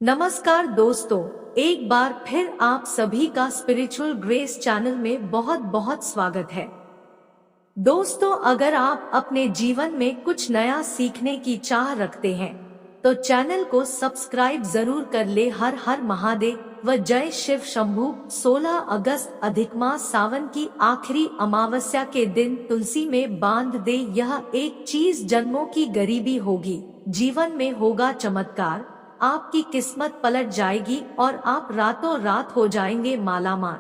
नमस्कार दोस्तों, एक बार फिर आप सभी का स्पिरिचुअल ग्रेस चैनल में बहुत बहुत स्वागत है। दोस्तों, अगर आप अपने जीवन में कुछ नया सीखने की चाह रखते हैं तो चैनल को सब्सक्राइब जरूर कर ले। हर हर महादेव व जय शिव शंभू। 16 अगस्त अधिक मास सावन की आखिरी अमावस्या के दिन तुलसी में बांध दे यह एक चीज। जन्मों की गरीबी होगी, जीवन में होगा चमत्कार, आपकी किस्मत पलट जाएगी और आप रातों रात हो जाएंगे मालामाल।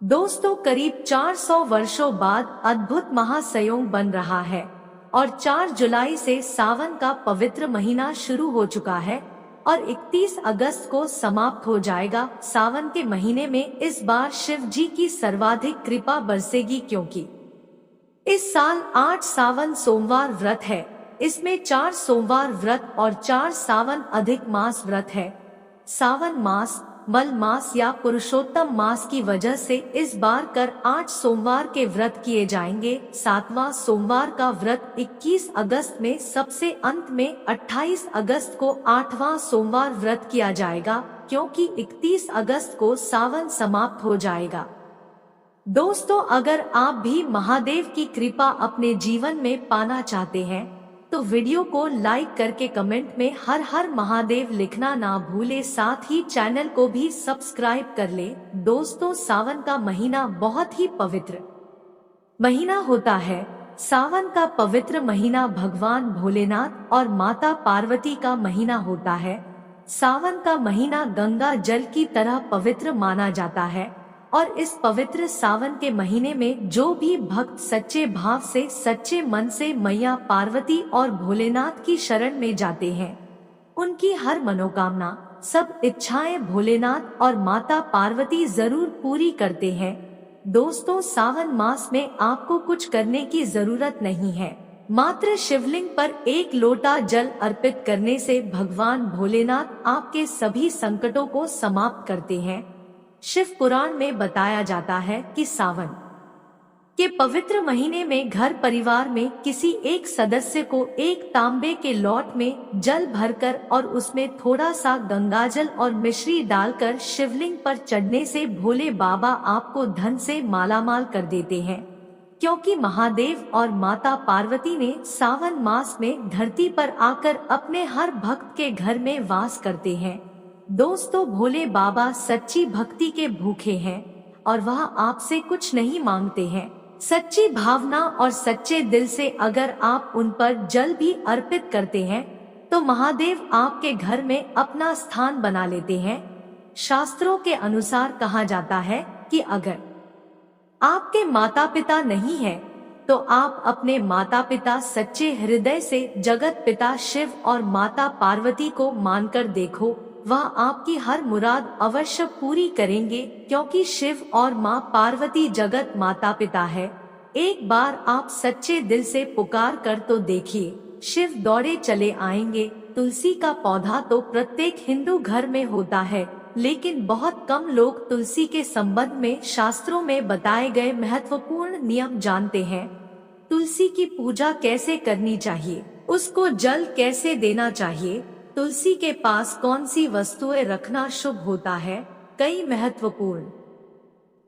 दोस्तों, करीब 400 वर्षों बाद अद्भुत महासंयोग बन रहा है और 4 जुलाई से सावन का पवित्र महीना शुरू हो चुका है और 31 अगस्त को समाप्त हो जाएगा। सावन के महीने में इस बार शिव जी की सर्वाधिक कृपा बरसेगी, क्योंकि इस साल 8 सावन सोमवार व्रत है। इसमें 4 सोमवार व्रत और 4 सावन अधिक मास व्रत है। सावन मास, मल मास या पुरुषोत्तम मास की वजह से इस बार कर 8 सोमवार के व्रत किए जाएंगे। 7वां सोमवार का व्रत 21 अगस्त में, सबसे अंत में 28 अगस्त को 8वां सोमवार व्रत किया जाएगा, क्योंकि 31 अगस्त को सावन समाप्त हो जाएगा। दोस्तों, अगर आप भी महादेव की कृपा अपने जीवन में पाना चाहते हैं तो वीडियो को लाइक करके कमेंट में हर हर महादेव लिखना ना भूले। साथ ही चैनल को भी सब्सक्राइब कर ले। दोस्तों, सावन का महीना बहुत ही पवित्र महीना होता है। सावन का पवित्र महीना भगवान भोलेनाथ और माता पार्वती का महीना होता है। सावन का महीना गंगा जल की तरह पवित्र माना जाता है और इस पवित्र सावन के महीने में जो भी भक्त सच्चे भाव से, सच्चे मन से मैया पार्वती और भोलेनाथ की शरण में जाते हैं, उनकी हर मनोकामना, सब इच्छाएं भोलेनाथ और माता पार्वती जरूर पूरी करते हैं। दोस्तों, सावन मास में आपको कुछ करने की जरूरत नहीं है। मात्र शिवलिंग पर एक लोटा जल अर्पित करने से भगवान भोलेनाथ आपके सभी संकटों को समाप्त करते हैं। शिव पुराण में बताया जाता है कि सावन के पवित्र महीने में घर परिवार में किसी एक सदस्य को एक तांबे के लौट में जल भरकर और उसमें थोड़ा सा गंगाजल और मिश्री डालकर शिवलिंग पर चढ़ने से भोले बाबा आपको धन से मालामाल कर देते हैं, क्योंकि महादेव और माता पार्वती ने सावन मास में धरती पर आकर अपने हर भक्त के घर में वास करते हैं। दोस्तों, भोले बाबा सच्ची भक्ति के भूखे हैं और वह आपसे कुछ नहीं मांगते हैं। सच्ची भावना और सच्चे दिल से अगर आप उन पर जल भी अर्पित करते हैं तो महादेव आपके घर में अपना स्थान बना लेते हैं। शास्त्रों के अनुसार कहा जाता है कि अगर आपके माता पिता नहीं है तो आप अपने माता पिता सच्चे हृदय से जगत पिता शिव और माता पार्वती को मानकर देखो, वह आपकी हर मुराद अवश्य पूरी करेंगे, क्योंकि शिव और माँ पार्वती जगत माता पिता है। एक बार आप सच्चे दिल से पुकार कर तो देखिए, शिव दौड़े चले आएंगे। तुलसी का पौधा तो प्रत्येक हिंदू घर में होता है, लेकिन बहुत कम लोग तुलसी के संबंध में शास्त्रों में बताए गए महत्वपूर्ण नियम जानते हैं। तुलसी की पूजा कैसे करनी चाहिए, उसको जल कैसे देना चाहिए, तुलसी के पास कौन सी वस्तुएं रखना शुभ होता है, कई महत्वपूर्ण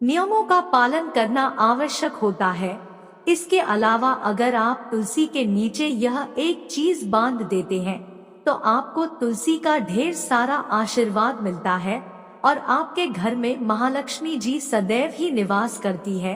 नियमों का पालन करना आवश्यक होता है। इसके अलावा अगर आप तुलसी के नीचे यह एक चीज बांध देते हैं तो आपको तुलसी का ढेर सारा आशीर्वाद मिलता है और आपके घर में महालक्ष्मी जी सदैव ही निवास करती है।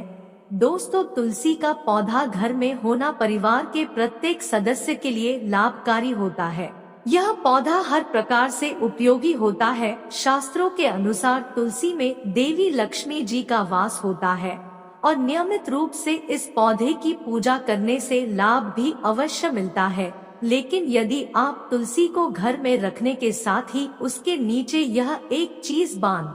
दोस्तों, तुलसी का पौधा घर में होना परिवार के प्रत्येक सदस्य के लिए लाभकारी होता है। यह पौधा हर प्रकार से उपयोगी होता है। शास्त्रों के अनुसार तुलसी में देवी लक्ष्मी जी का वास होता है और नियमित रूप से इस पौधे की पूजा करने से लाभ भी अवश्य मिलता है। लेकिन यदि आप तुलसी को घर में रखने के साथ ही उसके नीचे यह एक चीज बांध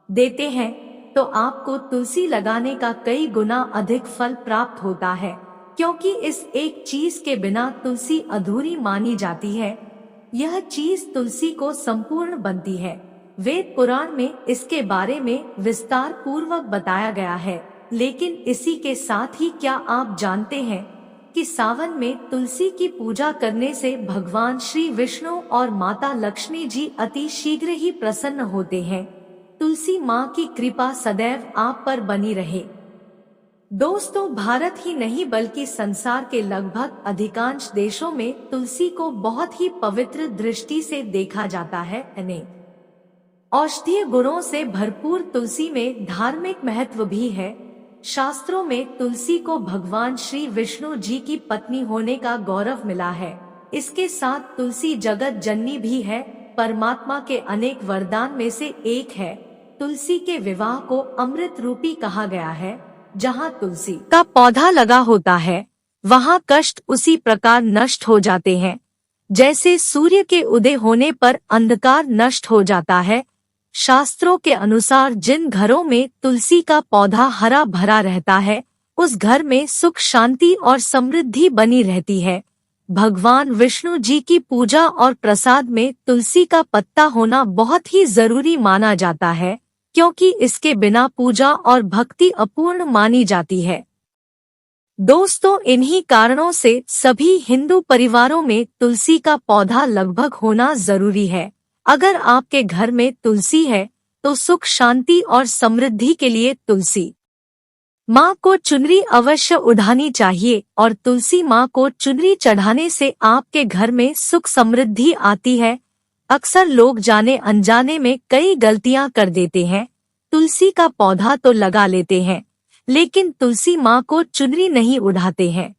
देते हैं तो आपको तुलसी लगाने का कई गुना अधिक फल प्राप्त होता है, क्योंकि इस एक चीज के बिना तुलसी अधूरी मानी जाती है। यह चीज तुलसी को संपूर्ण बनती है। वेद पुराण में इसके बारे में विस्तार पूर्वक बताया गया है। लेकिन इसी के साथ ही क्या आप जानते हैं कि सावन में तुलसी की पूजा करने से भगवान श्री विष्णु और माता लक्ष्मी जी अति शीघ्र ही प्रसन्न होते हैं। तुलसी माँ की कृपा सदैव आप पर बनी रहे। दोस्तों, भारत ही नहीं बल्कि संसार के लगभग अधिकांश देशों में तुलसी को बहुत ही पवित्र दृष्टि से देखा जाता है। अनेक औषधीय गुणों से भरपूर तुलसी में धार्मिक महत्व भी है। शास्त्रों में तुलसी को भगवान श्री विष्णु जी की पत्नी होने का गौरव मिला है। इसके साथ तुलसी जगत जननी भी है, परमात्मा के अनेक वरदान में से एक है। तुलसी के विवाह को अमृत रूपी कहा गया है। जहाँ तुलसी का पौधा लगा होता है वहाँ कष्ट उसी प्रकार नष्ट हो जाते हैं जैसे सूर्य के उदय होने पर अंधकार नष्ट हो जाता है। शास्त्रों के अनुसार जिन घरों में तुलसी का पौधा हरा भरा रहता है उस घर में सुख शांति और समृद्धि बनी रहती है। भगवान विष्णु जी की पूजा और प्रसाद में तुलसी का पत्ता होना बहुत ही जरूरी माना जाता है, क्योंकि इसके बिना पूजा और भक्ति अपूर्ण मानी जाती है। दोस्तों, इन्हीं कारणों से सभी हिंदू परिवारों में तुलसी का पौधा लगभग होना जरूरी है। अगर आपके घर में तुलसी है तो सुख शांति और समृद्धि के लिए तुलसी माँ को चुनरी अवश्य उठानी चाहिए और तुलसी माँ को चुनरी चढ़ाने से आपके घर में सुख समृद्धि आती है। अक्सर लोग जाने अनजाने में कई गलतियाँ कर देते हैं। तुलसी का पौधा तो लगा लेते हैं लेकिन तुलसी माँ को चुनरी नहीं उठाते हैं,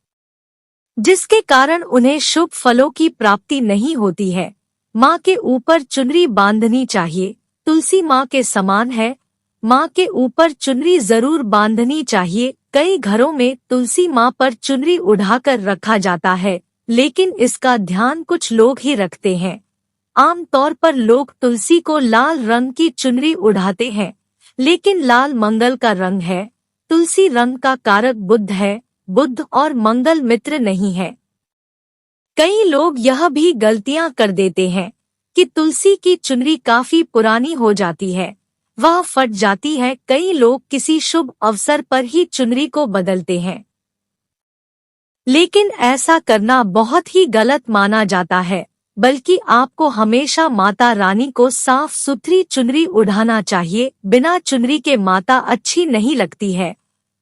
जिसके कारण उन्हें शुभ फलों की प्राप्ति नहीं होती है। माँ के ऊपर चुनरी बांधनी चाहिए। तुलसी माँ के समान है, माँ के ऊपर चुनरी जरूर बांधनी चाहिए। कई घरों में तुलसी माँ पर चुनरी उठाकर रखा जाता है, लेकिन इसका ध्यान कुछ लोग ही रखते हैं। आम तौर पर लोग तुलसी को लाल रंग की चुनरी उठाते हैं, लेकिन लाल मंगल का रंग है। तुलसी रंग का कारक बुध है, बुध और मंगल मित्र नहीं है। कई लोग यह भी गलतियां कर देते हैं कि तुलसी की चुनरी काफी पुरानी हो जाती है, वह फट जाती है। कई लोग किसी शुभ अवसर पर ही चुनरी को बदलते हैं, लेकिन ऐसा करना बहुत ही गलत माना जाता है। बल्कि आपको हमेशा माता रानी को साफ सुथरी चुनरी उठाना चाहिए। बिना चुनरी के माता अच्छी नहीं लगती है।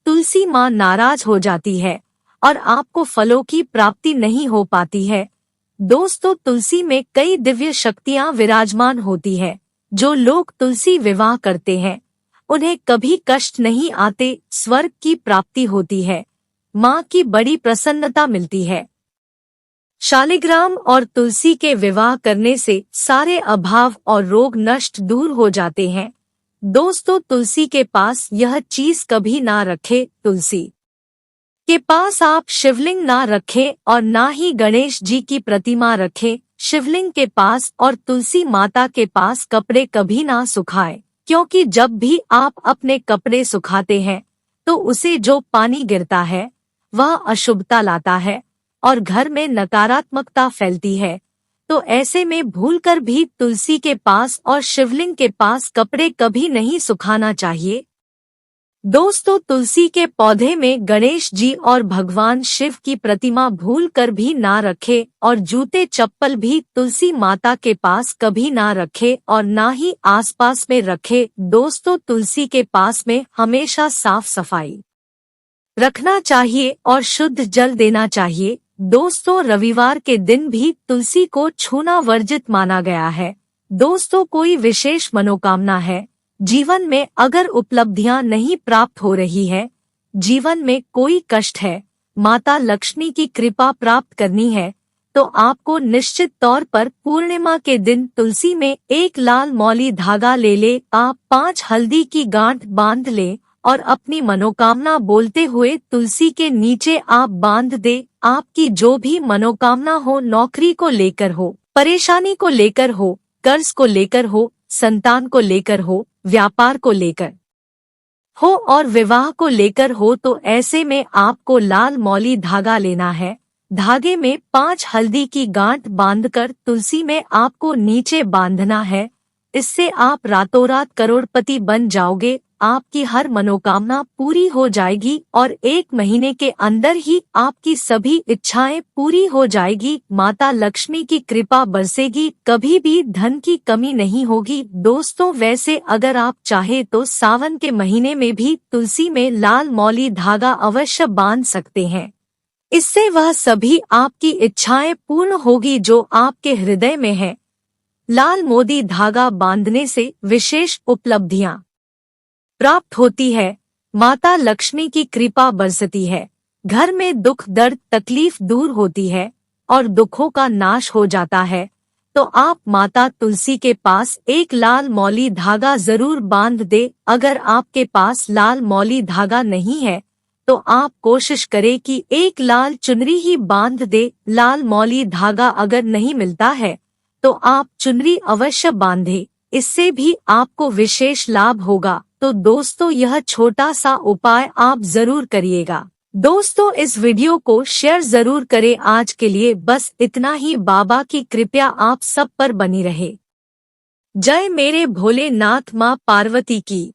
तुलसी माँ नाराज हो जाती है और आपको फलों की प्राप्ति नहीं हो पाती है। दोस्तों, तुलसी में कई दिव्य शक्तियाँ विराजमान होती है। जो लोग तुलसी विवाह करते हैं उन्हें कभी कष्ट नहीं आते, स्वर्ग की प्राप्ति होती है, माँ की बड़ी प्रसन्नता मिलती है। शालिग्राम और तुलसी के विवाह करने से सारे अभाव और रोग नष्ट दूर हो जाते हैं। दोस्तों, तुलसी के पास यह चीज कभी ना रखें। तुलसी के पास आप शिवलिंग ना रखें और ना ही गणेश जी की प्रतिमा रखें। शिवलिंग के पास और तुलसी माता के पास कपड़े कभी ना सुखाएं, क्योंकि जब भी आप अपने कपड़े सुखाते हैं तो उसे जो पानी गिरता है वह अशुभता लाता है और घर में नकारात्मकता फैलती है। तो ऐसे में भूलकर भी तुलसी के पास और शिवलिंग के पास कपड़े कभी नहीं सुखाना चाहिए। दोस्तों, तुलसी के पौधे में गणेश जी और भगवान शिव की प्रतिमा भूलकर भी ना रखें और जूते चप्पल भी तुलसी माता के पास कभी ना रखें और ना ही आसपास में रखें। दोस्तों, तुलसी के पास में हमेशा साफ सफाई रखना चाहिए और शुद्ध जल देना चाहिए। दोस्तों, रविवार के दिन भी तुलसी को छूना वर्जित माना गया है। दोस्तों, कोई विशेष मनोकामना है, जीवन में अगर उपलब्धियां नहीं प्राप्त हो रही है, जीवन में कोई कष्ट है, माता लक्ष्मी की कृपा प्राप्त करनी है, तो आपको निश्चित तौर पर पूर्णिमा के दिन तुलसी में एक लाल मौली धागा ले आप 5 हल्दी की गांठ बांध ले और अपनी मनोकामना बोलते हुए तुलसी के नीचे आप बांध दे। आपकी जो भी मनोकामना हो, नौकरी को लेकर हो, परेशानी को लेकर हो, कर्ज को लेकर हो, संतान को लेकर हो, व्यापार को लेकर हो और विवाह को लेकर हो, तो ऐसे में आपको लाल मौली धागा लेना है। धागे में 5 हल्दी की गांठ बांधकर तुलसी में आपको नीचे बांधना है। इससे आप रातों रात करोड़पति बन जाओगे। आपकी हर मनोकामना पूरी हो जाएगी और 1 महीने के अंदर ही आपकी सभी इच्छाएं पूरी हो जाएगी। माता लक्ष्मी की कृपा बरसेगी, कभी भी धन की कमी नहीं होगी। दोस्तों, वैसे अगर आप चाहे तो सावन के महीने में भी तुलसी में लाल मौली धागा अवश्य बांध सकते हैं। इससे वह सभी आपकी इच्छाएं पूर्ण होगी जो आपके हृदय में है। लाल मोदी धागा बांधने से विशेष उपलब्धियां प्राप्त होती है, माता लक्ष्मी की कृपा बरसती है, घर में दुख दर्द तकलीफ दूर होती है और दुखों का नाश हो जाता है। तो आप माता तुलसी के पास एक लाल मौली धागा जरूर बांध दे। अगर आपके पास लाल मौली धागा नहीं है तो आप कोशिश करें कि एक लाल चुनरी ही बांध दे। लाल मौली धागा अगर नहीं मिलता है तो आप चुनरी अवश्य बांधे, इससे भी आपको विशेष लाभ होगा। तो दोस्तों, यह छोटा सा उपाय आप जरूर करिएगा। दोस्तों, इस वीडियो को शेयर जरूर करें। आज के लिए बस इतना ही। बाबा की कृपा आप सब पर बनी रहे। जय मेरे भोलेनाथ, माँ पार्वती की।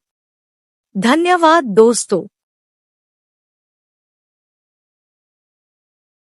धन्यवाद दोस्तों।